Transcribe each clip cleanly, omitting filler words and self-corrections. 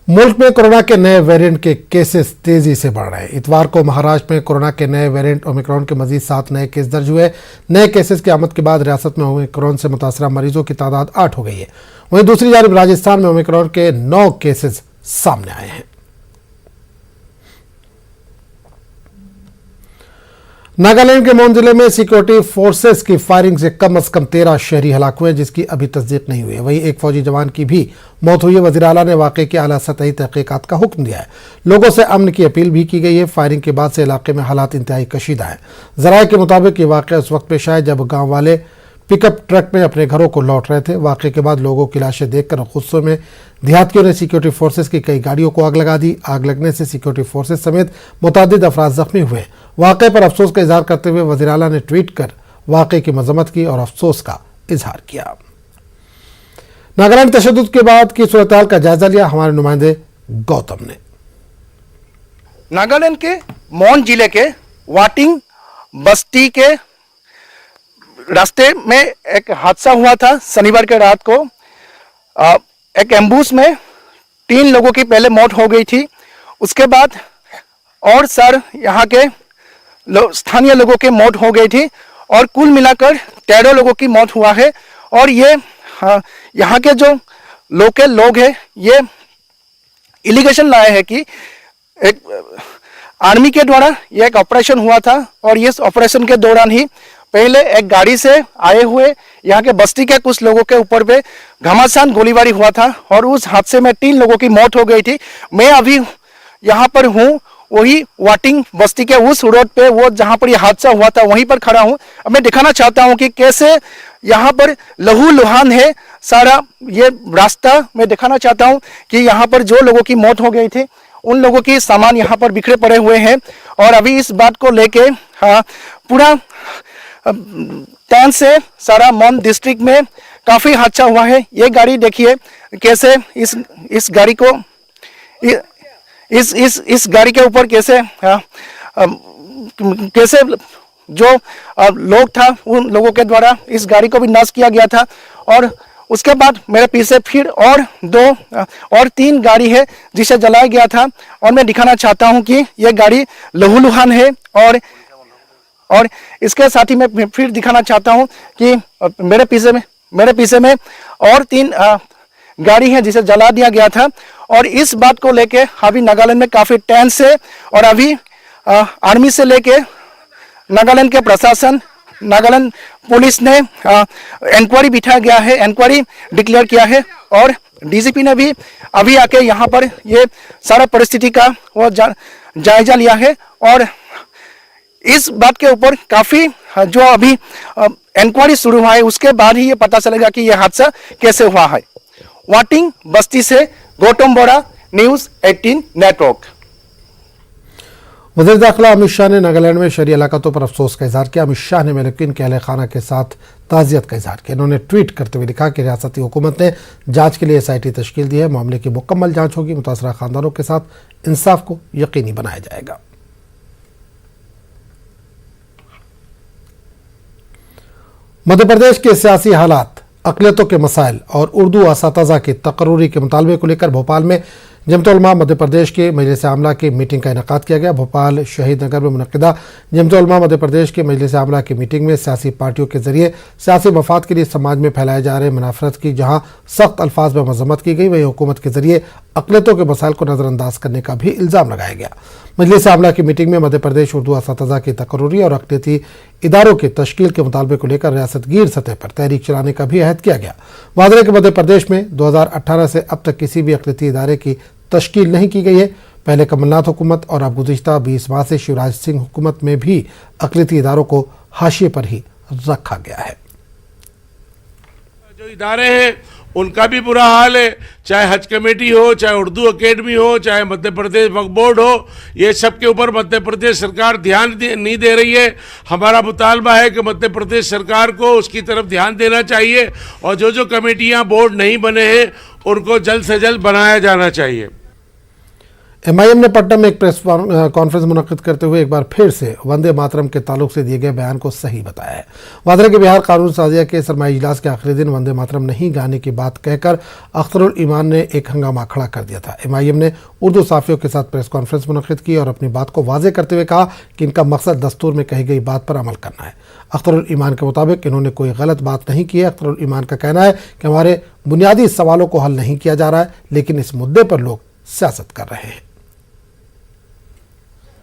मुल्क में कोरोना के नए वेरिएंट के केसेस तेजी से बढ़ रहे हैं। इतवार को महाराष्ट्र में कोरोना के नए वेरिएंट ओमिक्रॉन के मजीद 7 नए केस दर्ज हुए। नए केसेस की आमद के बाद रियासत में ओमिक्रॉन से मुतासरा मरीजों की तादाद 8 हो गई है। वहीं दूसरी जानब राजस्थान में ओमिक्रॉन के 9 केसेस सामने आए हैं। नागालैंड के मोन जिले में सिक्योरिटी फोर्सेस की फायरिंग से कम 13 शहरी हलाक हुए, जिसकी अभी तस्दीक नहीं हुई है। वहीं एक फौजी जवान की भी मौत हुई है। वज़ीर आला ने वाक़े की आला सतही तहक़ीक़ात का हुक्म दिया है। लोगों से अमन की अपील भी की गई है। फायरिंग के बाद से इलाके में हालात इंतहाई कशीदा है। ज़राए के मुताबिक ये वाक़या उस वक्त पेश आया जब गाँव वाले पिकअप ट्रक में अपने घरों को लौट रहे थे। वाक़े के बाद लोगों की लाशें देखकर गुस्से में देहातियों ने सिक्योरिटी फोर्सेस की कई गाड़ियों को आग लगा दी। आग लगने से सिक्योरिटी फोर्सेस समेत मुतअद्दिद अफराद जख्मी हुए। वाक़े पर अफसोस का इजहार करते हुए वज़ीर आला ने ट्वीट कर वाक़े की मजम्मत की और अफसोस का इजहार किया। नागालैंड तशद्दुद के बाद की सूरत-ए-हाल का जायजा लिया हमारे नुमाइंदे गौतम ने। नागालैंड के मोन जिले के वाटिंग बस्ती के रास्ते में एक हादसा हुआ था शनिवार के रात को। एक एम्बुस में 3 लोगों की पहले मौत हो गई थी। उसके बाद और यहाँ के स्थानीय लोगों की मौत हो गई थी और कुल मिलाकर 13 लोगों की मौत हुआ है। और ये यहाँ के जो लोकल लोग हैं ये एलिगेशन लाए हैं कि एक आर्मी के द्वारा ये एक ऑपरेशन हुआ था और इस ऑपरेशन के दौरान ही पहले एक गाड़ी से आए हुए यहाँ के बस्ती के कुछ लोगों के ऊपर पे घमासान गोलीबारी हुआ था और उस हादसे में 3 लोगों की मौत हो गई थी। मैं अभी यहाँ पर हूँ, वही वाटिंग बस्ती के उस रोड पे, वो जहाँ पर ये हादसा हुआ था वहीं पर खड़ा हूँ। अब मैं दिखाना चाहता हूँ कि कैसे यहाँ पर लहूलुहान है सारा ये रास्ता। मैं दिखाना चाहता हूँ कि यहाँ पर जो लोगों की मौत हो गई थी उन लोगों की सामान यहाँ पर बिखरे पड़े हुए हैं। और अभी इस बात को लेके पूरा टैन से सारा मोन डिस्ट्रिक्ट में काफ़ी हादसा हुआ है। ये गाड़ी देखिए कैसे इस गाड़ी को इस गाड़ी के ऊपर कैसे कैसे जो लोग था उन लोगों के द्वारा इस गाड़ी को भी नष्ट किया गया था। और उसके बाद मेरे पीछे फिर और 3 गाड़ी है जिसे जलाया गया था। और मैं दिखाना चाहता हूं कि यह गाड़ी लहूलुहान है। और इसके साथ ही मैं फिर दिखाना चाहता हूं कि मेरे पीछे में और 3 गाड़ी है जिसे जला दिया गया था। और इस बात को लेके अभी नागालैंड में काफ़ी टेंस है। और अभी आर्मी से लेके नागालैंड के प्रशासन, नागालैंड पुलिस ने इंक्वायरी बिठाया गया है, इंक्वायरी डिक्लेयर किया है। और डीजीपी ने भी अभी आके यहाँ पर ये सारा परिस्थिति का वो जायजा लिया है। और इस बात के ऊपर काफ़ी जो अभी इंक्वायरी शुरू हुआ है उसके बाद ही ये पता चलेगा कि ये हादसा कैसे हुआ है। वाटिंग बस्ती से गौतम बोरा, न्यूज़ 18 नेटवर्क। वज़ीर दाखिला अमित शाह ने नागालैंड में शहरी इलाकों पर अफसोस का इजहार किया। अमित शाह ने मेलकिन के अहले खाना के साथ ताज़ियत का इजहार किया। इन्होंने ट्वीट करते हुए लिखा कि रियासती हुकूमत ने जांच के लिए SIT तश्कील दी है। मामले की मुकम्मल जांच होगी। मुतासरा खानदानों के साथ इंसाफ को यकीनी बनाया जाएगा। मध्य प्रदेश के सियासी हालात, अक़लियतों के मसाइल और उर्दू असातिज़ा के तकर्रुरी के मुतालबे को लेकर भोपाल में जमत उलमा मध्य प्रदेश के मजलिस आमला की मीटिंग का इनेकाद किया गया। भोपाल शहीद नगर में मुनक़िदा जमत उलमा मध्य प्रदेश के मजलिस आमला की मीटिंग में सियासी पार्टियों के जरिए सियासी मफाद के लिए समाज में फैलाए जा रहे मुनाफरत की जहां सख्त अल्फाज में मजम्मत की गई, वहीं हुकूमत के जरिए अक़लियतों के मसाइल को नज़रअंदाज करने का भी इल्ज़ाम लगाया गया। मजलिस आमला की मीटिंग में मध्य प्रदेश उर्दू असातिज़ा की तकर्रुरी और अक़लियती इदारों की तश्कील के मुतालबे को लेकर रियासतगीर सतह पर तहरीक चलाने का भी अहद किया गया। वाज़ेह है कि मध्य प्रदेश में 2018 से अब तक किसी भी अक़लियती इदारे की तश्कील नहीं की गई है। पहले कमलनाथ हुकूमत और अब गुज़िश्ता 20 माह से शिवराज सिंह हुकूमत में भी अक़लियती इदारों को हाशिए पर ही रखा गया है। जो इदारे हैं उनका भी बुरा हाल है, चाहे हज कमेटी हो, चाहे उर्दू अकेडमी हो, चाहे मध्य प्रदेश वक्फ बोर्ड हो, ये सब के ऊपर मध्य प्रदेश सरकार ध्यान नहीं दे रही है। हमारा मुतालबा है कि मध्य प्रदेश सरकार को उसकी तरफ ध्यान देना चाहिए और जो कमेटियां बोर्ड नहीं बने हैं उनको जल्द से जल्द बनाया जाना चाहिए। एमआईएम ने पटना में एक प्रेस कॉन्फ्रेंस मुनक्किद करते हुए एक बार फिर से वंदे मातरम के ताल्लुक से दिए गए बयान को सही बताया है। वादरा के बिहार कानून साजिया के सरमाई इजलास के आखिरी दिन वंदे मातरम नहीं गाने की बात कहकर अख्तरुल ईमान ने एक हंगामा खड़ा कर दिया था। एमआईएम ने उर्दू साफियों के साथ प्रेस कॉन्फ्रेंस मुनक्किद की और अपनी बात को वाजे करते हुए कहा कि इनका मकसद दस्तूर में कही गई बात पर अमल करना है। अख्तरुल ईमान के मुताबिक इन्होंने कोई गलत बात नहीं की है। अख्तरुल ईमान का कहना है कि हमारे बुनियादी सवालों को हल नहीं किया जा रहा है, लेकिन इस मुद्दे पर लोग सियासत कर रहे हैं।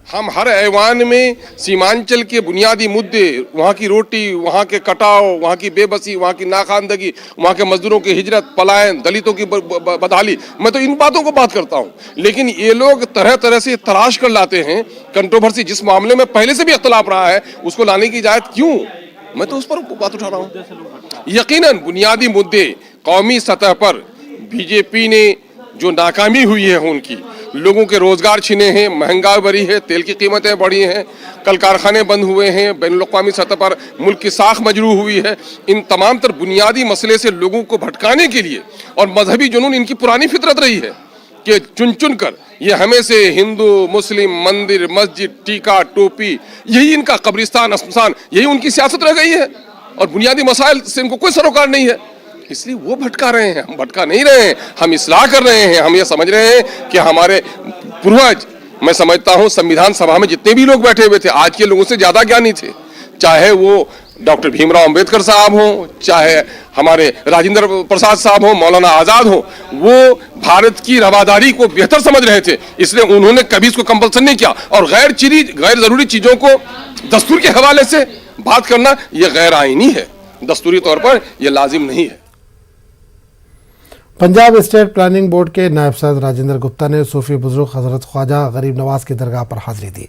हम हर ऐवान में सीमांचल के बुनियादी मुद्दे, वहाँ की रोटी, वहाँ के कटाव, वहाँ की बेबसी, वहाँ की नाखानदगी, वहाँ के मजदूरों की हिजरत, पलायन, दलितों की बदहाली, मैं तो इन बातों को बात करता हूँ। लेकिन ये लोग तरह तरह से तराश कर लाते हैं कंट्रोवर्सी, जिस मामले में पहले से भी इख्तलाफ रहा है उसको लाने की इजाजत क्यों? मैं तो उस पर बात उठा रहा हूँ। यकीनन बुनियादी मुद्दे कौमी सतह पर बीजेपी ने जो नाकामी हुई है उनकी, लोगों के रोजगार छिने हैं, महंगाई बढ़ी है, तेल की कीमतें बढ़ी हैं, कल कारखाने बंद हुए हैं, बैनुल-अक़वामी सतह पर मुल्क की साख मजरूह हुई है। इन तमाम तर बुनियादी मसले से लोगों को भटकाने के लिए, और मजहबी जुनून इनकी पुरानी फितरत रही है कि चुन चुन कर ये हमें से हिंदू मुस्लिम मंदिर मस्जिद टीका टोपी, यही इनका कब्रिस्तान शमशान, यही उनकी सियासत रह गई है और बुनियादी मसाइल से इनको कोई सरोकार नहीं है। इसलिए वो भटका रहे हैं, हम भटका नहीं रहे हैं, हम इस्लाह कर रहे हैं। हम ये समझ रहे हैं कि हमारे पूर्वज, मैं समझता हूँ संविधान सभा में जितने भी लोग बैठे हुए थे आज के लोगों से ज्यादा ज्ञानी थे, चाहे वो डॉक्टर भीमराव अंबेडकर साहब हों, चाहे हमारे राजेंद्र प्रसाद साहब हों, मौलाना आजाद हों, वो भारत की रवादारी को बेहतर समझ रहे थे। इसलिए उन्होंने कभी इसको कंपल्सन नहीं किया और गैर जरूरी चीजों को दस्तूर के हवाले से बात करना यह गैर आईनी है, दस्तूरी तौर पर यह लाजिम नहीं है। पंजाब स्टेट प्लानिंग बोर्ड के नायब सदर राजेंद्र गुप्ता ने सूफी बुजुर्ग हजरत ख्वाजा गरीब नवाज की दरगाह पर हाजिरी दी।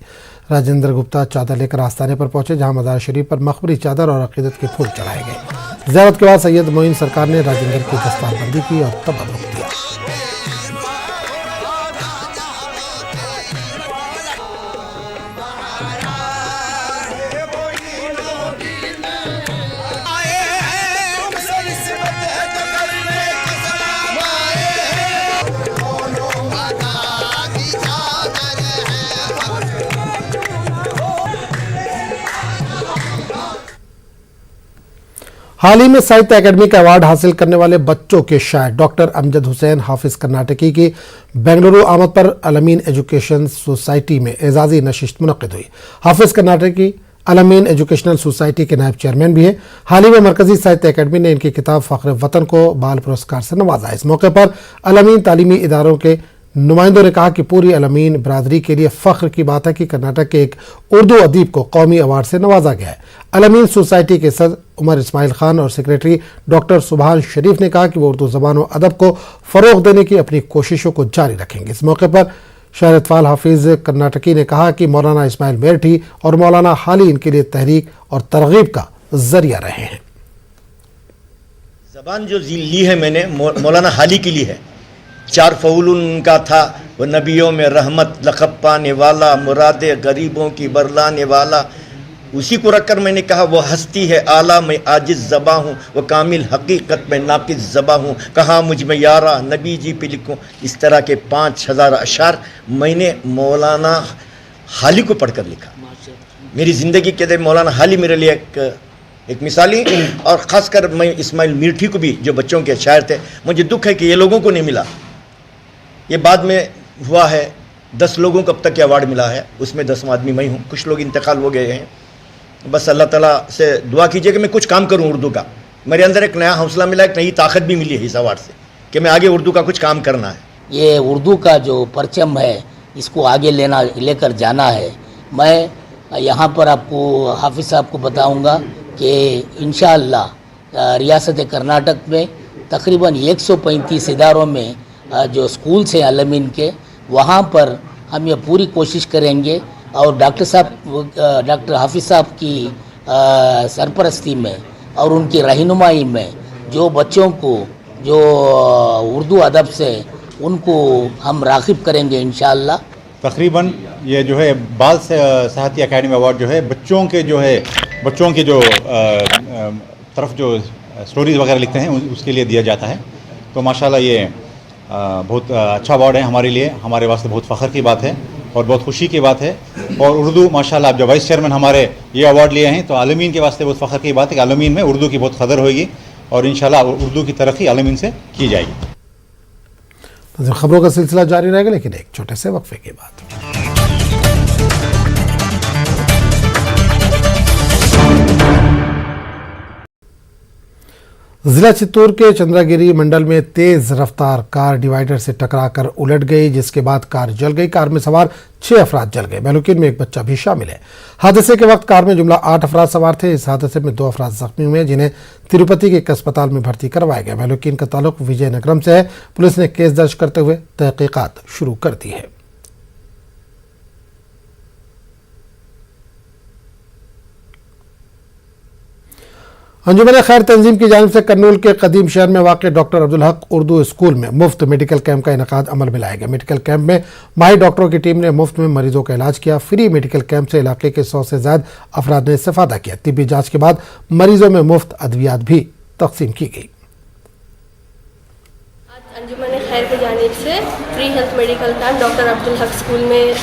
राजेंद्र गुप्ता चादर लेकर आस्थाने पर पहुंचे, जहां मजार शरीफ पर मखबरी चादर और अकीदत के फूल चढ़ाए गए। ज़ियारत के बाद सैयद मोइन सरकार ने राजेंद्र की दस्तारबंदी की और तबरुक दिया। हाल ही में साहित्य अकेडमी का अवार्ड हासिल करने वाले बच्चों के शायर डॉक्टर अमजद हुसैन हाफिज कर्नाटकी की बेंगलुरु आमद पर अलमीन एजुकेशन सोसाइटी में एजाजी नशिस्त मुनक्किद हुई। हाफिज कर्नाटकी अलमीन एजुकेशनल सोसाइटी के नायब चेयरमैन भी हैं। हाल ही में मरकजी साहित्य अकेडमी ने इनकी किताब फ़ख्र वतन को बाल पुरस्कार से नवाजा। इस मौके पर अलमीन तालीमी इदारों के नुमाइंदों ने कहा कि पूरी अलमीन बरादरी के लिए फ़ख्र की बात है कि कर्नाटक के एक उर्दू अदीब को कौमी अवार्ड से नवाजा गया है। अलमीन सोसाइटी के सदर उमर इस्माइल खान और सेक्रेटरी डॉक्टर सुभान शरीफ ने कहा कि वो उर्दू ज़बान और अदब को फ़रोग़ देने की अपनी कोशिशों को जारी रखेंगे। इस मौके पर शायर इतफाल हाफिज कर्नाटकी ने कहा कि मौलाना इस्माइल मेरठी और मौलाना हाली इनके लिए तहरीक और तरगीब का जरिया रहे हैं। ज़बान जो ली है मैंने मौलाना हाली के लिए है, 4 फ़ऊल उनका था, वो नबियों में रहमत, लक़ब पाने वाला, मुरादे गरीबों की बरलाने वाला। उसी को रखकर मैंने कहा वो हस्ती है आला, मैं आजिज़ ज़बा हूँ, वो कामिल हकीकत में नाक़िस ज़बा हूँ, कहा मुझ में यारा नबी जी पे लिखूँ। इस तरह के 5000 अशार मैंने मौलाना हाली को पढ़कर लिखा। मेरी ज़िंदगी के मौलाना हाली मेरे लिए एक मिसाली, और ख़ासकर मैं इस्माइल मीठी को भी, जो बच्चों के शायर थे, मुझे दुख है कि ये लोगों को नहीं मिला। ये बाद में हुआ है, 10 लोगों को अब तक अवार्ड मिला है, उसमें 10वां आदमी मैं हूँ। कुछ लोग इंतकाल हो गए हैं। बस अल्लाह ताला से दुआ कीजिए कि मैं कुछ काम करूँ उर्दू का। मेरे अंदर एक नया हौसला मिला, एक नई ताकत भी मिली है इस अवार्ड से कि मैं आगे उर्दू का कुछ काम करना है। ये उर्दू का जो परचम है इसको आगे लेकर जाना है। मैं यहाँ पर आपको हाफिज़ साहब को बताऊँगा कि इंशाअल्लाह रियासत कर्नाटक में तकरीबन 135 इदारों में जो स्कूल्स हैं अलमीन के, वहाँ पर हम ये पूरी कोशिश करेंगे और डॉक्टर हाफिज़ साहब की सरपरस्ती में और उनकी रहनुमाई में जो बच्चों को जो उर्दू अदब से उनको हम राग़िब करेंगे इंशाअल्लाह। तकरीबन ये जो है बाल साहित्य अकेडमी अवार्ड जो है बच्चों के जो तरफ जो स्टोरीज़ वगैरह लिखते हैं उसके लिए दिया जाता है। तो माशाल्लाह ये बहुत अच्छा अवार्ड है हमारे लिए, हमारे वास्ते बहुत फ़ख्र की बात है और बहुत खुशी की बात है। और उर्दू माशाल्लाह, अब जो वाइस चेयरमैन हमारे ये अवार्ड लिए हैं तो आलमीन के वास्ते बहुत फ़ख्र की बात है कि आलमीन में उर्दू की बहुत कदर होगी और इंशाल्लाह उर्दू की तरक्की आलमीन से की जाएगी। तो खबरों का सिलसिला जारी रहेगा, लेकिन एक छोटे से वक्फे के बाद। जिला चित्तौड़ के चंद्रागिरी मंडल में तेज रफ्तार कार डिवाइडर से टकराकर उलट गई, जिसके बाद कार जल गई। कार में सवार 6 अफराद जल गए। मेहलुकीन में एक बच्चा भी शामिल है। हादसे के वक्त कार में जुमला 8 अफराद सवार थे। इस हादसे में 2 अफराद जख्मी हुए, जिन्हें तिरुपति के एक अस्पताल में भर्ती करवाया गया। मेहलुकीन का ताल्लुक विजयनगरम से है। पुलिस ने केस दर्ज करते हुए तहकीकात शुरू कर दी है। अंजुमन खैर तंजीम की जानिब से कर्नूल के कदीम शहर में वाक़ डॉक्टर अब्दुल हक उर्दू स्कूल में मुफ्त मेडिकल कैंप का इनेकाद अमल में लाया गया। मेडिकल कैंप में माहिर डॉक्टरों की टीम ने मुफ्त में मरीजों का इलाज किया। फ्री मेडिकल कैंप से इलाके के 100 से ज़्यादा अफराद ने इस्तेफादा किया। तिब्बी जाँच के बाद मरीजों में मुफ्त अद्वियात भी तकसीम की गई। अंजुमन खैर की जानिब से free health medical camp doctor Abdul Haq school में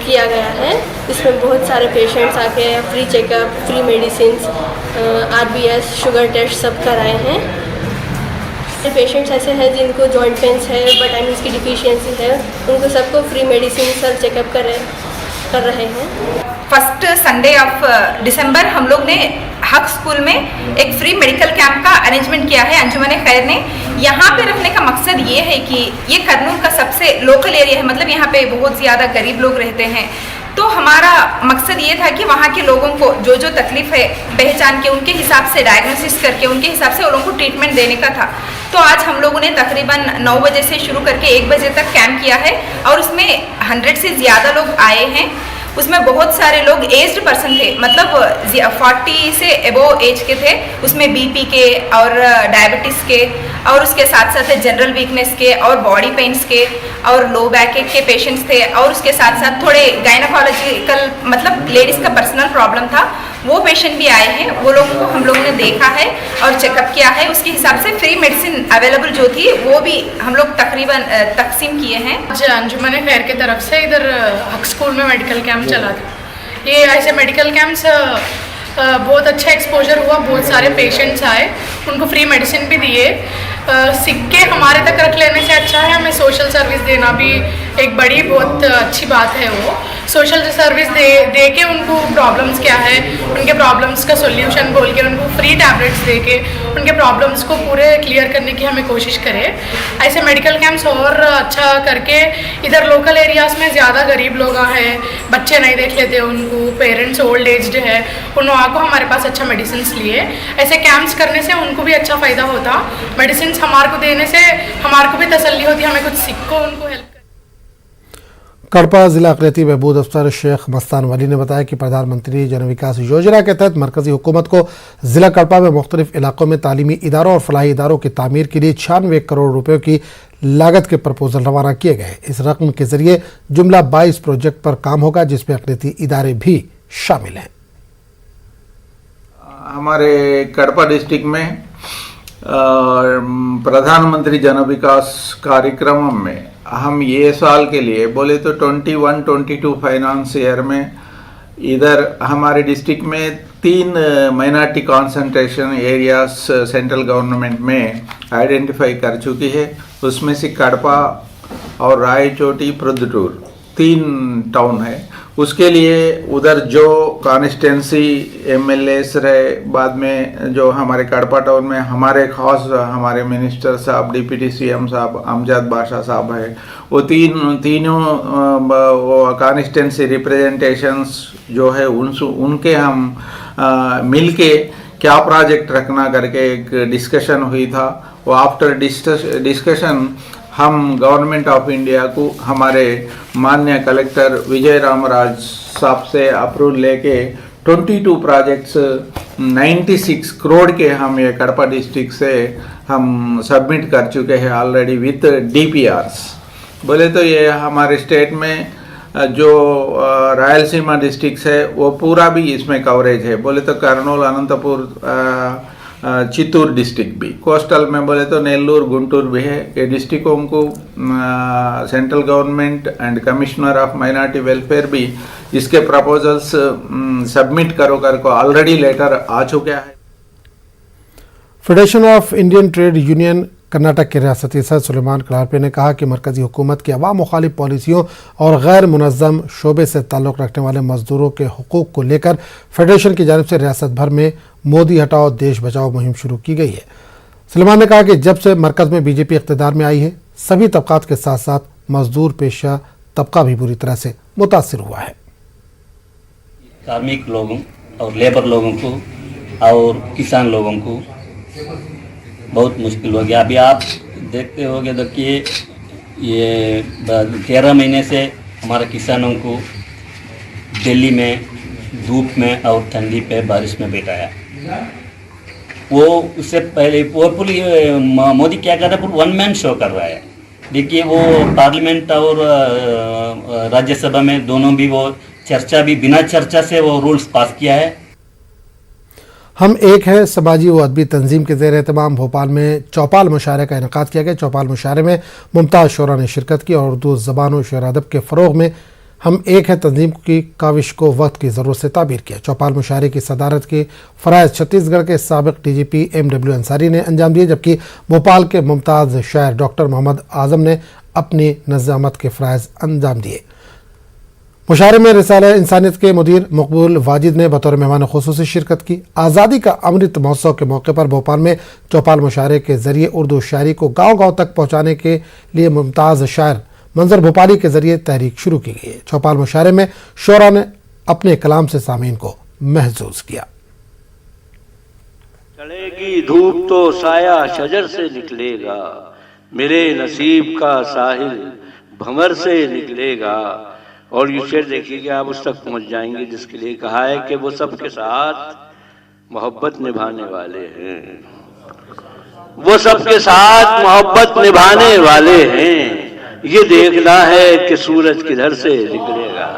किया गया है। इसमें बहुत सारे पेशेंट्स आके free checkup, free medicine, RBS, sugar test सब कराए हैं। पेशेंट्स ऐसे हैं जिनको जॉइंट पेन्स है, विटामिन्स की डिफिशियंसी है, उनको सबको फ्री मेडिसिन सब चेकअप कर रहे हैं। फर्स्ट संडे ऑफ दिसंबर हम लोग ने हक स्कूल में एक फ्री मेडिकल कैंप का अरेंजमेंट किया है अंजुमन खैर ने। यहाँ पे रखने का मकसद ये है कि ये कर्नूल का सबसे लोकल एरिया है, मतलब यहाँ पे बहुत ज़्यादा गरीब लोग रहते हैं। तो हमारा मकसद ये था कि वहाँ के लोगों को जो जो तकलीफ है पहचान के उनके हिसाब से डायग्नोसिस करके उनके हिसाब से उन लोगों को ट्रीटमेंट देने का था। तो आज हम लोगों ने तकरीबन 9 बजे से शुरू करके 1 बजे तक कैंप किया है और उसमें 100 से ज़्यादा लोग आए हैं। उसमें बहुत सारे लोग एज्ड पर्सन थे, मतलब 40 से एबोव एज के थे। उसमें BP के और डायबिटीज़ के और उसके साथ साथ जनरल वीकनेस के और बॉडी पेन्स के और लो बैक एक के पेशेंट्स थे और उसके साथ साथ थोड़े गायनोकोलॉजिकल मतलब लेडीज़ का पर्सनल प्रॉब्लम था, वो पेशेंट भी आए हैं। वो लोगों को हम लोगों ने देखा है और चेकअप किया है। उसके हिसाब से फ्री मेडिसिन अवेलेबल जो थी वो भी हम लोग तकरीबन तकसीम किए हैं। आज अंजुमन खैर की तरफ से इधर हक स्कूल में मेडिकल कैंप चला था। ये ऐसे मेडिकल कैंप्स बहुत अच्छा एक्सपोजर हुआ, बहुत सारे पेशेंट्स आए, उनको फ्री मेडिसिन भी दिए। सिक्के हमारे तक रख लेने से अच्छा है हमें सोशल सर्विस देना भी एक बड़ी बहुत अच्छी बात है। वो सोशल सर्विस दे के उनको प्रॉब्लम्स क्या है उनके प्रॉब्लम्स का सोल्यूशन बोल के उनको फ्री टैबलेट्स दे के उनके प्रॉब्लम्स को पूरे क्लियर करने की हमें कोशिश करें। ऐसे मेडिकल कैंप्स और अच्छा करके इधर लोकल एरियाज़ में ज़्यादा गरीब लोग हैं, बच्चे नहीं देख लेते, उनको पेरेंट्स ओल्ड एज्ड है, उन लोगों को हमारे पास अच्छा मेडिसिन लिए ऐसे कैंप्स करने से उनको भी अच्छा फ़ायदा होता। मेडिसिन हमारे को देने से हमारे को भी तसल्ली होती, हमें कुछ सीखो उनको हेल्प। कड़पा जिला अक़लियती बहबूद अफसर शेख मस्तान वली ने बताया कि प्रधानमंत्री जन विकास योजना के तहत मरकजी हुकूमत को जिला कड़पा में मुख्तलिफ इलाकों में तालीमी इदारों और फलाही इदारों की तामीर के लिए 96 करोड़ रुपये की लागत के प्रपोजल रवाना किए गए। इस रकम के जरिए जुमला 22 प्रोजेक्ट पर काम होगा, जिसमें अक़लियती इदारे भी शामिल हैं। हमारे कड़पा डिस्ट्रिक्ट में प्रधानमंत्री जन विकास कार्यक्रम में हम ये साल के लिए बोले तो 21-22 फाइनेंस ईयर में इधर हमारे डिस्ट्रिक्ट में 3 minority concentration areas central government में आइडेंटिफाई कर चुकी है। उसमें से कड़पा और रायचोटी प्रदुटूर 3 टाउन है। उसके लिए उधर जो कॉन्स्टिट्यूंसी MLAs रहे, बाद में जो हमारे कड़पा टाउन में हमारे खास हमारे मिनिस्टर साहब, डिप्टी CM साहब, अमजद बादशाह साहब है, वो तीनों कॉन्स्टिट्यूंसी रिप्रेजेंटेशंस जो है उनके हम मिलके क्या प्रोजेक्ट रखना करके एक डिस्कशन हुई था। वो आफ्टर डिस्कशन हम गवर्नमेंट ऑफ इंडिया को हमारे माननीय कलेक्टर विजय रामराज साहब से अप्रूवल लेके 22 प्रोजेक्ट्स 96 करोड़ के हम ये कड़पा डिस्ट्रिक्ट से हम सबमिट कर चुके हैं ऑलरेडी विथ DPRs। बोले तो ये हमारे स्टेट में जो रायलसीमा डिस्ट्रिक्ट्स है वो पूरा भी इसमें कवरेज है। बोले तो कर्नूल, अनंतपुर, चित्तूर डिस्ट्रिक्ट भी, कोस्टल में बोले तो नेल्लूर गुंटूर भी है। ये डिस्ट्रिक्टों को central government and commissioner of minority welfare भी इसके प्रपोजल्स सबमिट करो कर को ऑलरेडी लेटर आ चुका है। Federation of Indian trade union Karnataka के रियासती सदर सुलेमान कलारपे ने कहा कि मरकजी हुकूमत की अवाम मुखालिफ पॉलिसियों और गैर मुनज़्ज़म शोबे से ताल्लुक़ रखने वाले मजदूरों के हुकूक को लेकर फेडरेशन की जानिब से रियासत भर में मोदी हटाओ देश बचाओ मुहिम शुरू की गई है। सुलेमान ने कहा कि जब से मरकज़ में बीजेपी इक़्तिदार में आई है, सभी तबक़ात के साथ साथ मजदूर पेशा तबका भी बुरी तरह से मुतासिर हुआ है। कार्मिक लोगों और लेबर लोगों को और किसान लोगों को बहुत मुश्किल हो गया। अभी आप देखते होंगे, देखिए ये 13 महीने से हमारे किसानों को दिल्ली में धूप में और ठंडी पे बारिश में बैठाया। वो उससे पहले वो पूरी मोदी क्या कर रहा है, पूरा वन मैन शो कर रहा है। देखिए वो पार्लियामेंट और राज्यसभा में दोनों भी वो चर्चा भी बिना चर्चा से वो रूल्स पास किया है। हम एक है समाजी व अदबी तंजीम के ज़ेर एहतमाम भोपाल में चौपाल मुशायरे का इनेकाद किया गया। चौपाल मुशायरे में मुमताज़ शोरा ने शिरकत की और उर्दू ज़बान और शेर अदब के फ़रोग़ में हम एक है तंजीम की काविश को वक्त की ज़रूरत से ताबीर किया। चौपाल मुशायरे की सदारत की फ़राइज़ छत्तीसगढ़ के साबिक़ DGP MW अंसारी ने अंजाम दिए, जबकि भोपाल के मुमताज़ शायर डॉक्टर मोहम्मद आज़म ने अपनी नज़ामत के फ़राइज़ अंजाम दिए। मुशायरे में रिसाला इंसानियत के मुदीर मकबूल वाजिद ने बतौर मेहमान खुसूसी शिरकत की। आज़ादी का अमृत महोत्सव के मौके पर भोपाल में चौपाल मुशायरे के ज़रिए उर्दू शायरी को गाँव-गाँव तक पहुँचाने के लिए मुमताज़ शायर मंजर भोपाली के ज़रिए तहरीक शुरू की गई है। चौपाल मुशायरे में शोरा ने अपने कलाम से सामीन को महसूस किया। चढ़ेगी धूप तो साया शजर से निकलेगा, मेरे नसीब का साहिल भंवर से निकलेगा। और ये शेर देखिए कि आप उस तक पहुंच जाएंगे जिसके लिए कहा है कि वो सबके साथ मोहब्बत निभाने वाले हैं, वो सबके साथ मोहब्बत निभाने वाले हैं। ये देखना है कि सूरज किधर से निकलेगा।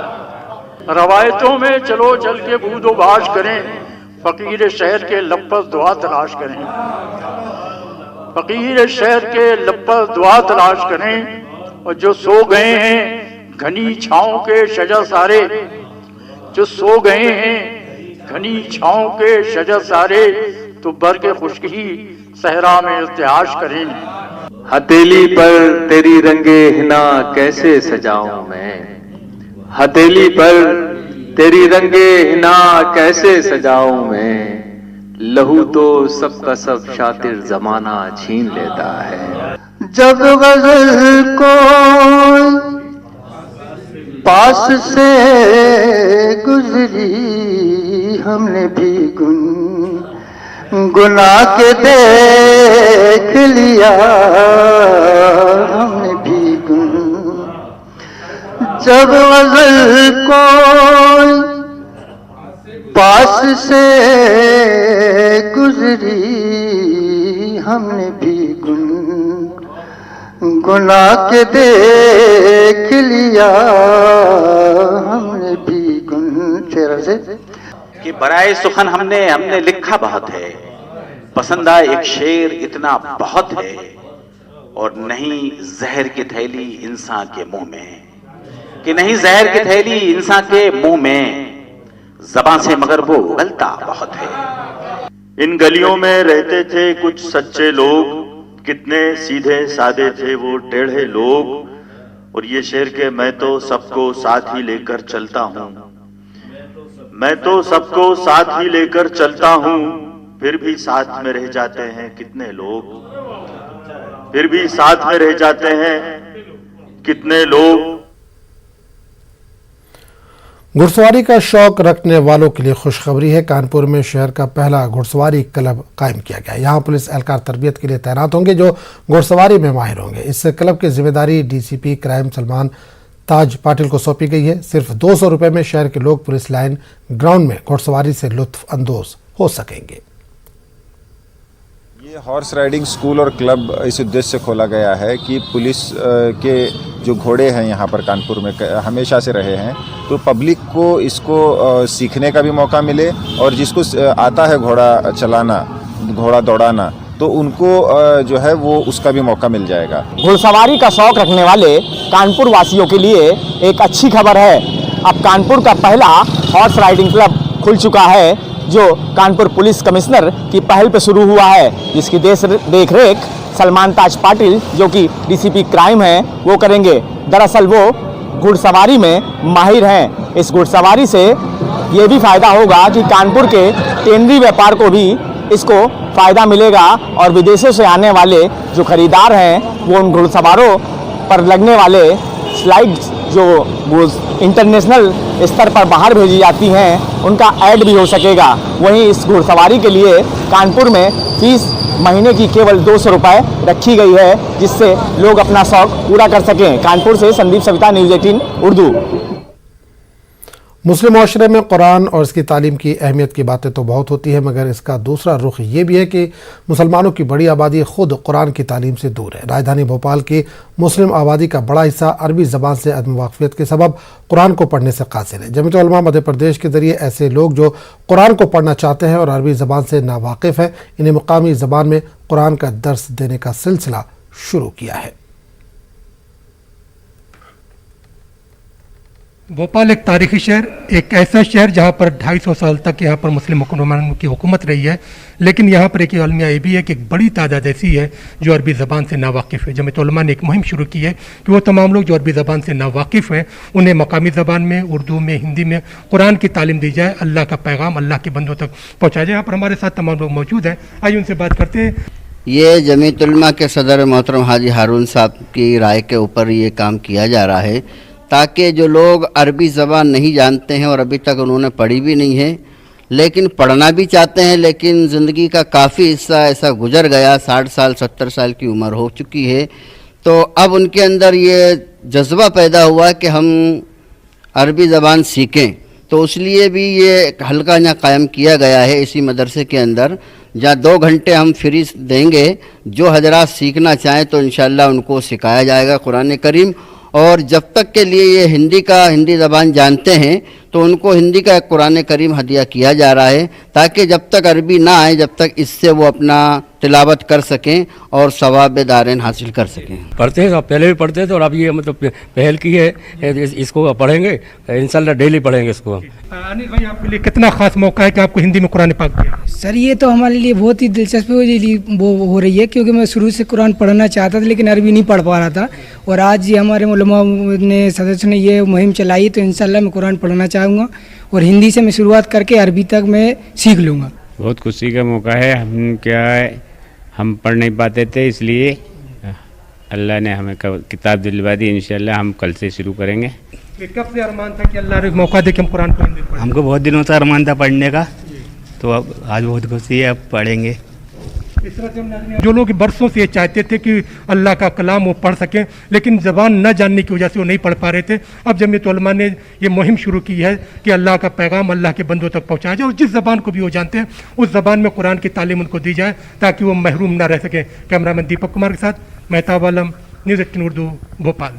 रवायतों में चलो चल के बूदो बाश करें, फकीर शहर के लफ्ज़ दुआ तलाश करें, फकीर शहर के लफ्ज़ दुआ तलाश करें। और जो सो गए हैं घनी छाँव के शजर सारे, जो सो गए हैं घनी छाँव के शजर सारे, तो बरके खुशकी सहरा में इल्तिहाश करें। हथेली पर तेरी रंगे हिना कैसे सजाऊं मैं, हथेली पर तेरी रंगे हिना कैसे सजाऊं मैं। लहू तो सबका सब शातिर जमाना छीन लेता है। जब गजल को पास से गुजरी हमने भी गुना के देख लिया, हमने भी जब गजल को पास से गुजरी हमने भी गुना के देख लिया, हमने भी शेर से कि बराए सुखन हमने लिखा बहुत है, पसंद आए एक शेर इतना बहुत है। और नहीं जहर की थैली इंसान के मुंह में, कि नहीं जहर की थैली इंसान के मुंह में, ज़बान से मगर वो उगलता बहुत है। इन गलियों में रहते थे कुछ सच्चे लोग, कितने सीधे सादे थे वो टेढ़े लोग। और ये शेर के मैं तो सबको साथ ही लेकर चलता हूँ, मैं तो सबको साथ ही लेकर चलता हूँ, फिर भी साथ में रह जाते हैं कितने लोग, फिर भी साथ में रह जाते हैं कितने लोग। घुड़सवारी का शौक रखने वालों के लिए खुशखबरी है। कानपुर में शहर का पहला घुड़सवारी क्लब कायम किया गया। यहाँ पुलिस एहलकार तरबियत के लिए तैनात होंगे जो घुड़सवारी में माहिर होंगे। इस क्लब की जिम्मेदारी DCP क्राइम सलमान ताज पाटिल को सौंपी गई है। सिर्फ 200 रुपये में शहर के लोग पुलिस लाइन ग्राउंड में घुड़सवारी से लुत्फ अंदोज हो सकेंगे। ये हॉर्स राइडिंग स्कूल और क्लब इस उद्देश्य से खोला गया है कि पुलिस के जो घोड़े हैं यहाँ पर कानपुर में हमेशा से रहे हैं, तो पब्लिक को इसको सीखने का भी मौका मिले और जिसको आता है घोड़ा चलाना घोड़ा दौड़ाना, तो उनको जो है वो उसका भी मौका मिल जाएगा। घुड़सवारी का शौक रखने वाले कानपुर वासियों के लिए एक अच्छी खबर है। अब कानपुर का पहला हॉर्स राइडिंग क्लब खुल चुका है, जो कानपुर पुलिस कमिश्नर की पहल पर शुरू हुआ है, जिसकी देख रेख सलमान ताज पाटिल जो कि डीसीपी क्राइम हैं वो करेंगे। दरअसल वो घुड़सवारी में माहिर हैं। इस घुड़सवारी से ये भी फायदा होगा कि कानपुर के टेनरी व्यापार को भी इसको फ़ायदा मिलेगा और विदेशों से आने वाले जो खरीदार हैं वो उन घुड़सवारों पर लगने वाले स्लाइड्स जो इंटरनेशनल स्तर पर बाहर भेजी जाती हैं उनका ऐड भी हो सकेगा। वहीं इस घुड़सवारी के लिए कानपुर में फीस महीने की केवल 200 रुपये रखी गई है, जिससे लोग अपना शौक पूरा कर सकें। कानपुर से संदीप सविता, न्यूज़ 18 उर्दू। मुस्लिम माशरे में कुरान और इसकी तालीम की अहमियत की बातें तो बहुत होती है, मगर इसका दूसरा रुख ये भी है कि मुसलमानों की बड़ी आबादी खुद कुरान की तालीम से दूर है। राजधानी भोपाल की मुस्लिम आबादी का बड़ा हिस्सा अरबी ज़बान से अदम वाक़फ़ियत के सबब कुरान को पढ़ने से कासिर है। जमीयत उलमा मध्य प्रदेश के ज़रिए ऐसे लोग जो कुरान को पढ़ना चाहते हैं और अरबी ज़बान से नावाकिफ़ हैं, इन्हें मुकामी ज़बान में कुरान का दर्स देने का सिलसिला शुरू किया है। भोपाल एक तारीखी शहर, एक ऐसा शहर जहाँ पर 250 साल तक यहाँ पर मुस्लिम हुक्मरानों की हुकूमत रही है, लेकिन यहाँ पर एक अलमिया ये भी है कि एक बड़ी तादाद ऐसी है जो अरबी ज़बान से नावाकिफ़ है। जमीयत उलमा ने एक मुहिम शुरू की है कि वो तमाम लोग जो अरबी ज़बान से नावाकिफ़ हैं उन्हें मकामी ज़बान में, उर्दू में, हिंदी में कुरान की तालीम दी जाए, अल्लाह का पैगाम अल्लाह के बंदों तक पहुँचाया जाए। यहाँ पर हमारे साथ तमाम लोग मौजूद हैं, आइए उनसे बात करते हैं। ये जमीयत उलमा के सदर मोहतरम हाजी हारून साहब की राय के ऊपर ये काम किया जा रहा है, ताकि जो लोग अरबी ज़बान नहीं जानते हैं और अभी तक उन्होंने पढ़ी भी नहीं है, लेकिन पढ़ना भी चाहते हैं, लेकिन ज़िंदगी का काफ़ी हिस्सा ऐसा गुजर गया, 60 साल 70 साल की उम्र हो चुकी है, तो अब उनके अंदर ये जज्बा पैदा हुआ कि हम अरबी ज़बान सीखें। तो इसलिए भी ये हल्का यहाँ कायम किया गया है इसी मदरसे के अंदर, जहाँ 2 घंटे हम फ्री देंगे। जो हजरात सीखना चाहें तो इंशाअल्लाह उनको सिखाया जाएगा कुरान करीम। और जब तक के लिए ये हिंदी ज़बान जानते हैं तो उनको हिंदी का एक कुरान करीम हदिया किया जा रहा है, ताकि जब तक अरबी ना आए जब तक इससे वो अपना तिलावत कर सकें और सवाब दारैन हासिल कर सकें। पढ़ते हैं, पहले भी पढ़ते थे और अब ये मतलब पहल की है, इसको पढ़ेंगे इंशाल्लाह, डेली पढ़ेंगे इसको। अनिल भाई, आपके लिए कितना खास मौका है कि आपको हिंदी में कुरान पाक दिया? सर ये तो हमारे लिए बहुत ही दिलचस्पी वो हो रही है, क्योंकि मैं शुरू से कुरान पढ़ना चाहता था लेकिन अरबी नहीं पढ़ पा रहा था, और आज ये हमारे उलमा ने सदस्य ने ये मुहिम चलाई तो इंशाल्लाह मैं कुरान पढ़ना चाहूँगा और हिंदी से मैं शुरुआत करके अरबी तक मैं सीख लूँगा। बहुत खुशी का मौका है। हम पढ़ नहीं पाते थे, इसलिए अल्लाह ने हमें किताब दिलवा दी। इंशाल्लाह हम कल से शुरू करेंगे। कब से अरमान था कि अल्लाह ने मौका दे कि हम कुरान पढ़ेंगे? हमको बहुत दिनों से अरमान था पढ़ने का, तो अब आज बहुत खुशी है, अब पढ़ेंगे। इस तरह से जो लोग बरसों से ये चाहते थे कि अल्लाह का कलाम वो पढ़ सकें, लेकिन ज़बान न जानने की वजह से वो नहीं पढ़ पा रहे थे, अब जमीयत उलमा ने ये मुहिम शुरू की है कि अल्लाह का पैगाम अल्लाह के बंदों तक पहुँचाया जाए और जिस ज़बान को भी वो जानते हैं उस ज़बान में कुरान की तालीम उनको दी जाए ताकि वो महरूम ना रह सकें। कैमरामैन दीपक कुमार के साथ मेहताब आलम, न्यूज़ 18 उर्दू, भोपाल।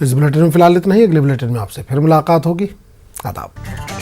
इस बुलेटिन में फिलहाल इतना ही। अगले बुलेटिन में आपसे फिर मुलाकात होगी। आदाब।